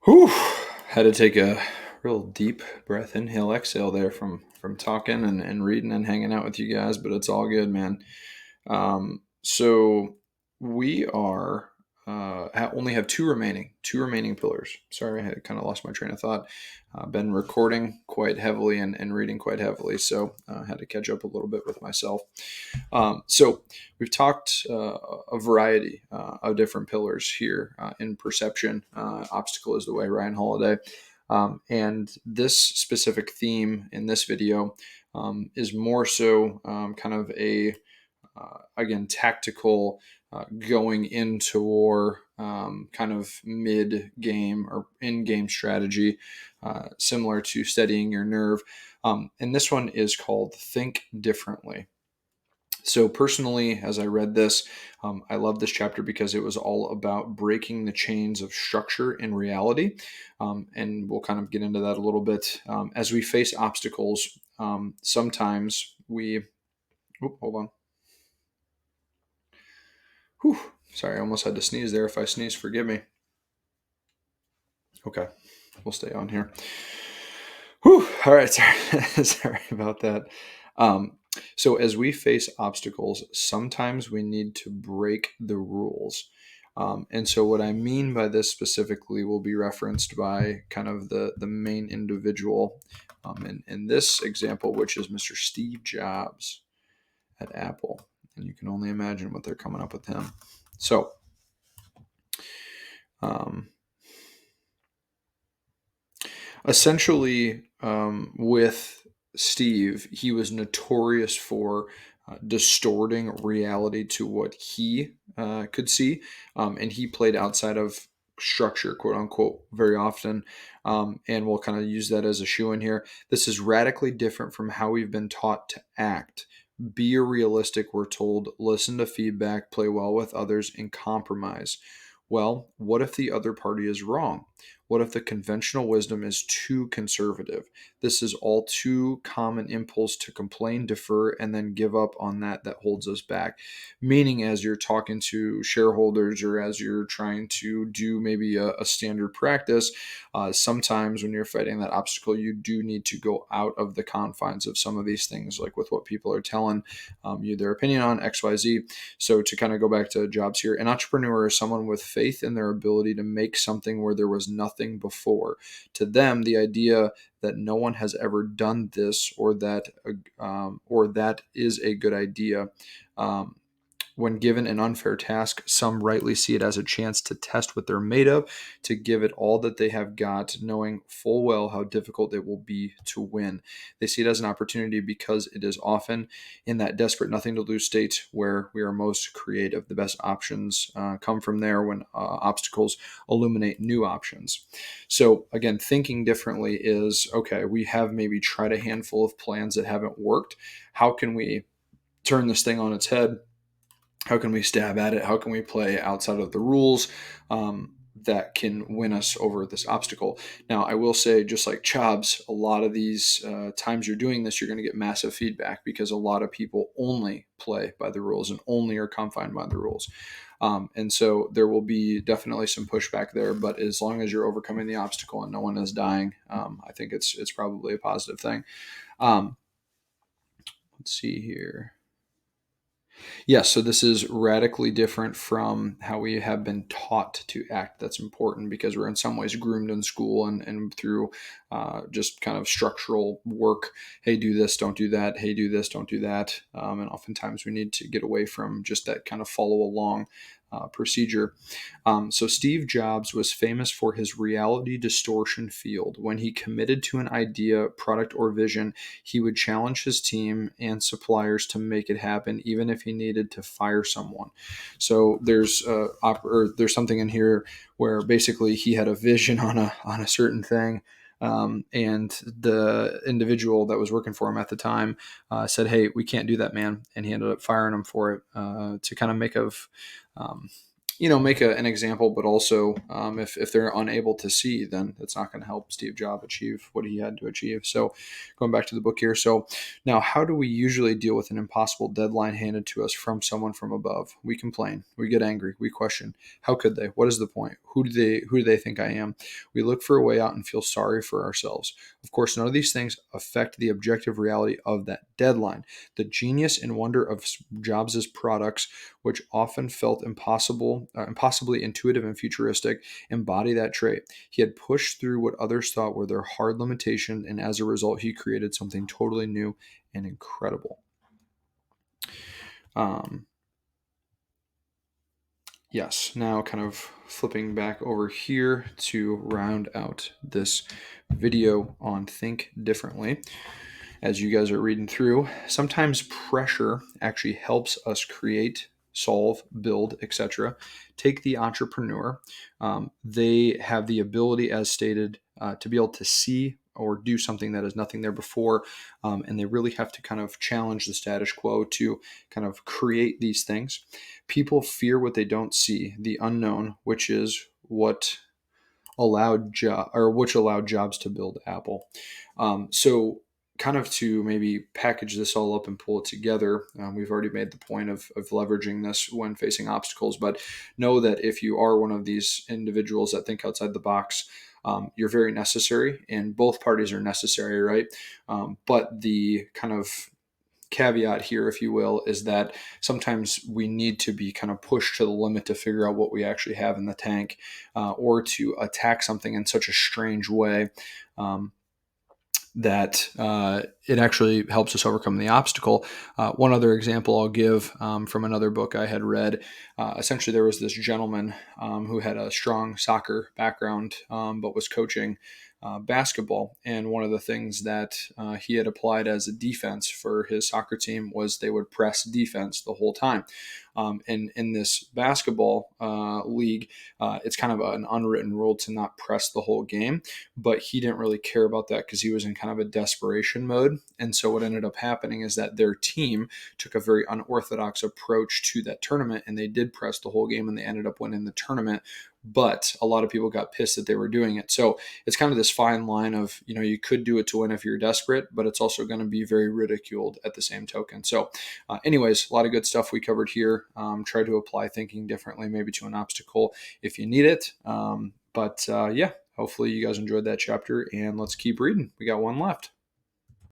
Whew. Had to take a real deep breath, inhale, exhale there from talking and reading and hanging out with you guys, but it's all good, man. So we are only have two remaining pillars. Sorry, I had kind of lost my train of thought. Been recording quite heavily and reading quite heavily, so had to catch up a little bit with myself. So we've talked a variety of different pillars here in perception. Obstacle is the way, Ryan Holiday. And this specific theme in this video is more so kind of a again, tactical, going into war, kind of mid game or in game strategy, similar to steadying your nerve. And this one is called Think Differently. So, personally, as I read this, I love this chapter because it was all about breaking the chains of structure in reality. And we'll kind of get into that a little bit. As we face obstacles, sometimes we. Hold on. Whew, sorry, I almost had to sneeze there. If I sneeze, forgive me. Okay, we'll stay on here. Whew, all right, sorry, sorry about that. So as we face obstacles, sometimes we need to break the rules. And so what I mean by this specifically will be referenced by kind of the main individual in this example, which is Mr. Steve Jobs at Apple. And you can only imagine what they're coming up with him. So um, essentially, with Steve, he was notorious for distorting reality to what he could see, and he played outside of structure, quote unquote, very often. And we'll kind of use that as a shoe in here. This is radically different from how we've been taught to act. Be a realistic, we're told, listen to feedback, play well with others, and compromise. Well, what if the other party is wrong? What if the conventional wisdom is too conservative? This is all too common impulse to complain, defer, and then give up on that holds us back. Meaning, as you're talking to shareholders or as you're trying to do maybe a standard practice, sometimes when you're fighting that obstacle, you do need to go out of the confines of some of these things, like with what people are telling you their opinion on XYZ. So to kind of go back to Jobs here, an entrepreneur is someone with faith in their ability to make something where there was nothing before. To them, the idea that no one has ever done this or that is a good idea. Um, when given an unfair task, some rightly see it as a chance to test what they're made of, to give it all that they have got, knowing full well how difficult it will be to win. They see it as an opportunity because it is often in that desperate, nothing to lose state where we are most creative. The best options come from there when obstacles illuminate new options. So, again, thinking differently is okay, we have maybe tried a handful of plans that haven't worked. How can we turn this thing on its head? How can we stab at it? How can we play outside of the rules that can win us over this obstacle? Now, I will say, just like Jobs, a lot of these times you're doing this, you're going to get massive feedback because a lot of people only play by the rules and only are confined by the rules. And so there will be definitely some pushback there, but as long as you're overcoming the obstacle and no one is dying, I think it's probably a positive thing. Um, let's see here. Yes, so this is radically different from how we have been taught to act. That's important because we're in some ways groomed in school and through just kind of structural work. Hey, do this, don't do that. Hey, do this, don't do that. And oftentimes we need to get away from just that kind of follow along procedure. So Steve Jobs was famous for his reality distortion field. When he committed to an idea, product, or vision, he would challenge his team and suppliers to make it happen, even if he needed to fire someone. So there's something in here where basically he had a vision on a certain thing. And the individual that was working for him at the time said, "Hey, we can't do that, man," and he ended up firing him for it to kind of make of make an example, but also if they're unable to see, then it's not going to help Steve Jobs achieve what he had to achieve. So going back to the book here. So now, how do we usually deal with an impossible deadline handed to us from someone from above? We complain, we get angry, we question, how could they? What is the point? Who do they think I am? We look for a way out and feel sorry for ourselves. Of course, none of these things affect the objective reality of that deadline. The genius and wonder of Jobs's products, which often felt impossibly intuitive and futuristic, embody that trait. He had pushed through what others thought were their hard limitations, and as a result, he created something totally new and incredible. Um, yes, now kind of flipping back over here to round out this video on Think Differently. As you guys are reading through, sometimes pressure actually helps us create, solve, build, etc. Take the entrepreneur. They have the ability, as stated, to be able to see or do something that is nothing there before. And they really have to kind of challenge the status quo to kind of create these things. People fear what they don't see, the unknown, which is what which allowed Jobs to build Apple. So kind of to maybe package this all up and pull it together, we've already made the point of leveraging this when facing obstacles, but know that if you are one of these individuals that think outside the box, you're very necessary, and both parties are necessary, right? But the kind of caveat here, if you will, is that sometimes we need to be kind of pushed to the limit to figure out what we actually have in the tank, or to attack something in such a strange way that it actually helps us overcome the obstacle. One other example I'll give from another book I had read. Essentially, there was this gentleman who had a strong soccer background, but was coaching basketball. And one of the things that he had applied as a defense for his soccer team was they would press defense the whole time. And in this basketball league, it's kind of an unwritten rule to not press the whole game, but he didn't really care about that because he was in kind of a desperation mode. And so what ended up happening is that their team took a very unorthodox approach to that tournament, and they did press the whole game, and they ended up winning the tournament. But a lot of people got pissed that they were doing it. So it's kind of this fine line of, you could do it to win if you're desperate, but it's also going to be very ridiculed at the same token. So anyways, a lot of good stuff we covered here. Try to apply thinking differently, maybe to an obstacle if you need it. But yeah, hopefully you guys enjoyed that chapter, and let's keep reading. We got one left.